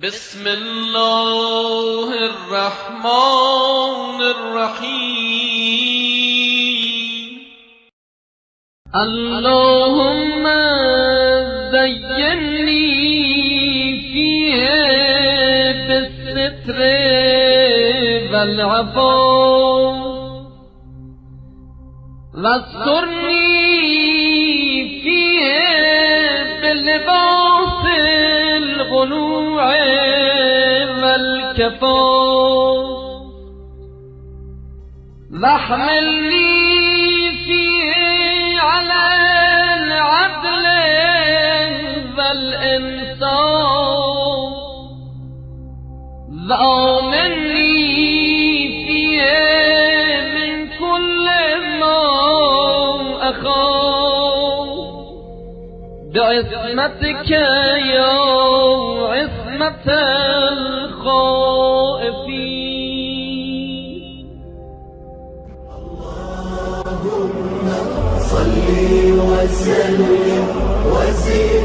بسم الله الرحمن الرحيم. اللهم زينني فيه بالستر والعفاف، واسترني فيه بلباس الخنوع والكفاف، واحملني فيه على العدل والإنصاف، وآمني فيه من كل ما أخاف، بعصمتك يا عصمة الخائفين. اللهم صل وسلم وزد